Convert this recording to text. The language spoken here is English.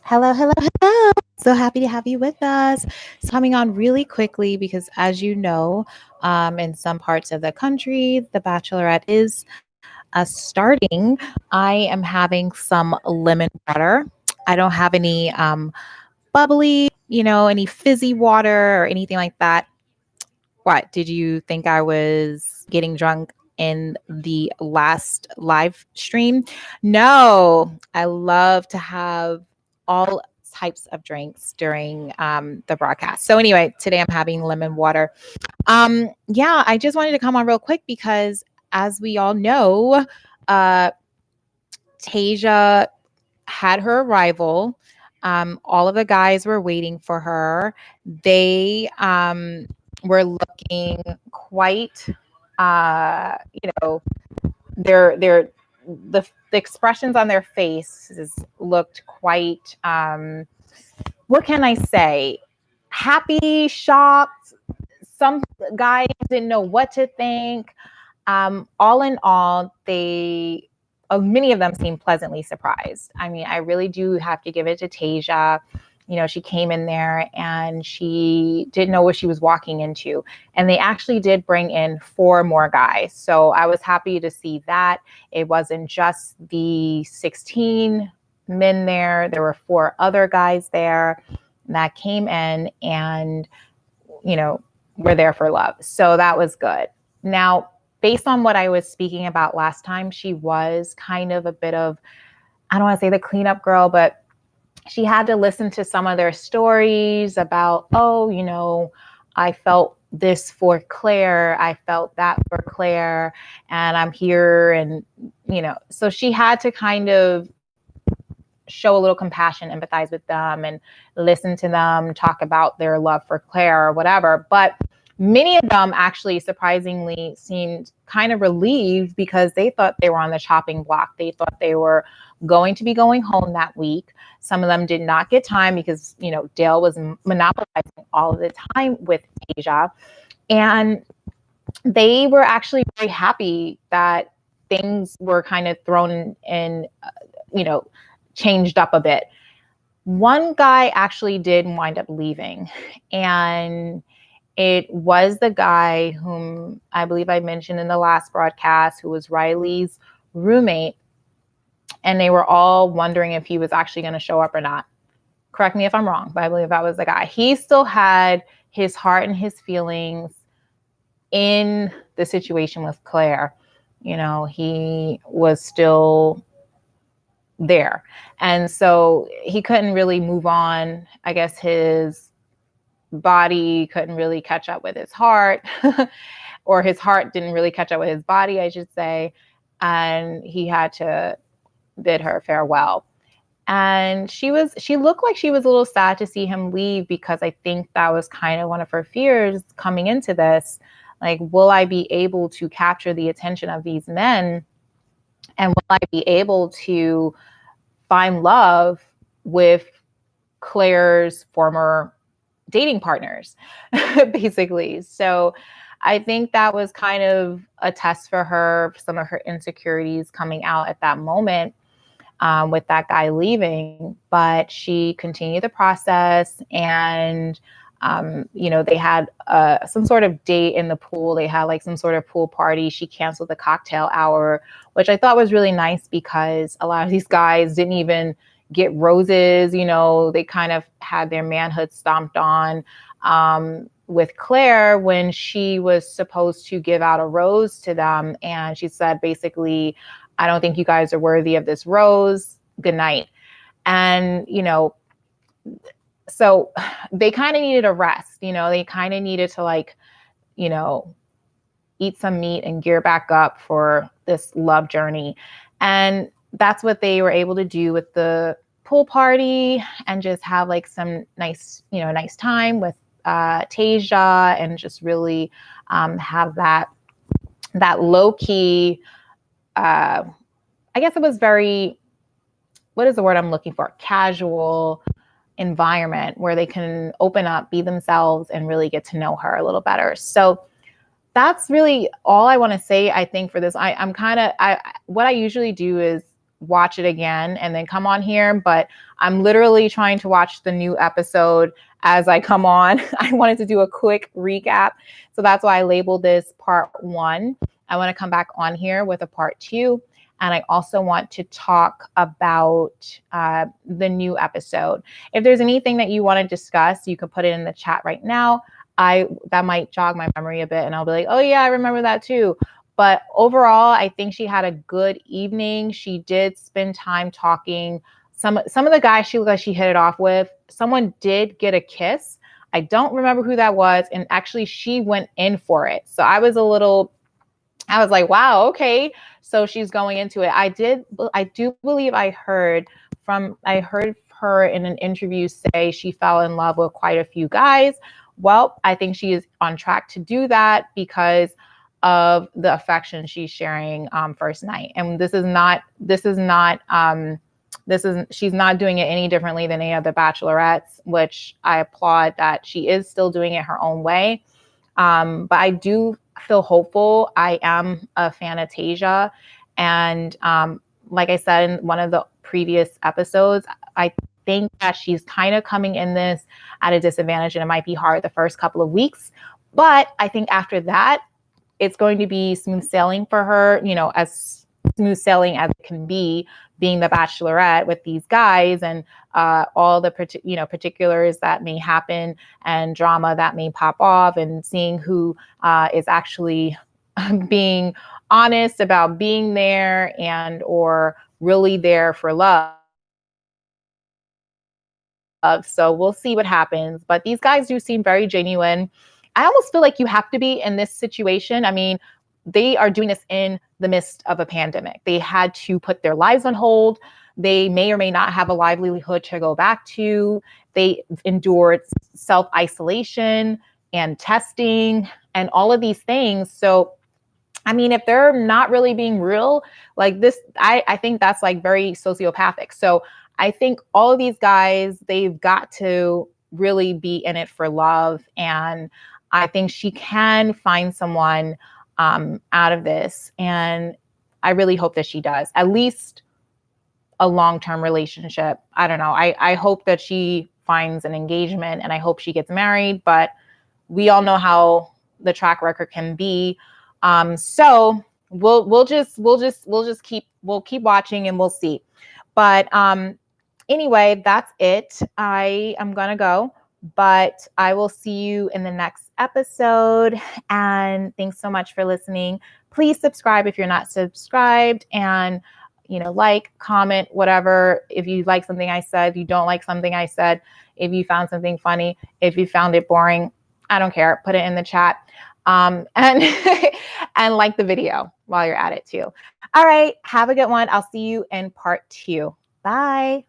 Hello, hello, hello. So happy to have you with us. So coming on really quickly because, as you know, in some parts of the country, the Bachelorette is starting. I am having some lemon water. I don't have any bubbly, any fizzy water or anything like that. What, did you think I was getting drunk in the last live stream? No, I love to have all types of drinks during the broadcast. So anyway, today I'm having lemon water. Yeah, I just wanted to come on real quick because, as we all know, uh, Tasia had her arrival. All of the guys were waiting for her. They were looking quite, you know, their the expressions on their faces looked quite. What can I say? Happy, shocked. Some guys didn't know what to think. All in all, many of them seemed pleasantly surprised. I mean, I really do have to give it to Tayshia. She came in there and she didn't know what she was walking into. And they actually did bring in four more guys. So I was happy to see that. It wasn't just the 16 men there, there were four other guys there that came in and, you know, were there for love. So that was good. Now, based on what I was speaking about last time, she was kind of a bit of, I don't want to say the cleanup girl, but she had to listen to some of their stories about, oh, I felt this for Claire, I felt that for Claire, and I'm here. And, so she had to kind of show a little compassion, empathize with them, and listen to them talk about their love for Claire or whatever. But many of them actually surprisingly seemed kind of relieved because they thought they were on the chopping block. They thought they were going to be going home that week. Some of them did not get time because, Dale was monopolizing all of the time with Tayshia. And they were actually very happy that things were kind of thrown in, changed up a bit. One guy actually did wind up leaving, and it was the guy whom I believe I mentioned in the last broadcast, who was Riley's roommate. And they were all wondering if he was actually going to show up or not. Correct me if I'm wrong, but I believe that was the guy. He still had his heart and his feelings in the situation with Claire. He was still there. And so he couldn't really move on. I guess his body couldn't really catch up with his heart, or his heart didn't really catch up with his body, I should say. And he had to bid her farewell. And she looked like she was a little sad to see him leave, because I think that was kind of one of her fears coming into this. Like, will I be able to capture the attention of these men? And will I be able to find love with Claire's former dating partners, basically? So I think that was kind of a test for her, some of her insecurities coming out at that moment. With that guy leaving, but she continued the process, and they had some sort of date in the pool. They had like some sort of pool party. She canceled the cocktail hour, which I thought was really nice, because a lot of these guys didn't even get roses. They kind of had their manhood stomped on. With Claire, when she was supposed to give out a rose to them, and she said basically, I don't think you guys are worthy of this rose. Good night. And, so they kind of needed a rest. They kind of needed to eat some meat and gear back up for this love journey. And that's what they were able to do with the pool party, and just have like some nice time with Tayshia, and just really have that low key, I guess it was very, what is the word I'm looking for? Casual environment where they can open up, be themselves, and really get to know her a little better. So that's really all I want to say, I think, for this. What I usually do is watch it again and then come on here, but I'm literally trying to watch the new episode as I come on. I wanted to do a quick recap. So that's why I labeled this part 1. I want to come back on here with a part 2. And I also want to talk about the new episode. If there's anything that you want to discuss, you can put it in the chat right now. That might jog my memory a bit and I'll be like, oh yeah, I remember that too. But overall, I think she had a good evening. She did spend time talking. Some of the guys she looked like she hit it off with, someone did get a kiss. I don't remember who that was. And actually she went in for it. So I was like, wow, okay. So she's going into it. I do believe I heard her in an interview say she fell in love with quite a few guys. Well, I think she is on track to do that because of the affection she's sharing first night. And she's not doing it any differently than any other bachelorettes, which I applaud that she is still doing it her own way. But I do feel hopeful. I am a fan of Tayshia. And like I said in one of the previous episodes, I think that she's kind of coming in this at a disadvantage and it might be hard the first couple of weeks. But I think after that, it's going to be smooth sailing for her, as smooth sailing as it can be, being the Bachelorette with these guys and all the particulars that may happen and drama that may pop off, and seeing who is actually being honest about being there and or really there for love. So we'll see what happens. But these guys do seem very genuine. I almost feel like you have to be in this situation. I mean, they are doing this in the midst of a pandemic. They had to put their lives on hold. They may or may not have a livelihood to go back to. They endured self-isolation and testing and all of these things. So, I mean, if they're not really being real like this, I think that's like very sociopathic. So I think all of these guys, they've got to really be in it for love. And I think she can find someone out of this. And I really hope that she does, at least a long-term relationship. I don't know. I hope that she finds an engagement and I hope she gets married, but we all know how the track record can be. So we'll keep watching and we'll see. But anyway, that's it. I am gonna go, but I will see you in the next episode. And thanks so much for listening. Please subscribe if you're not subscribed, and like, comment, whatever. If you like something I said, if you don't like something I said, if you found something funny, if you found it boring, I don't care. Put it in the chat. And and like the video while you're at it too. All right. Have a good one. I'll see you in part 2. Bye.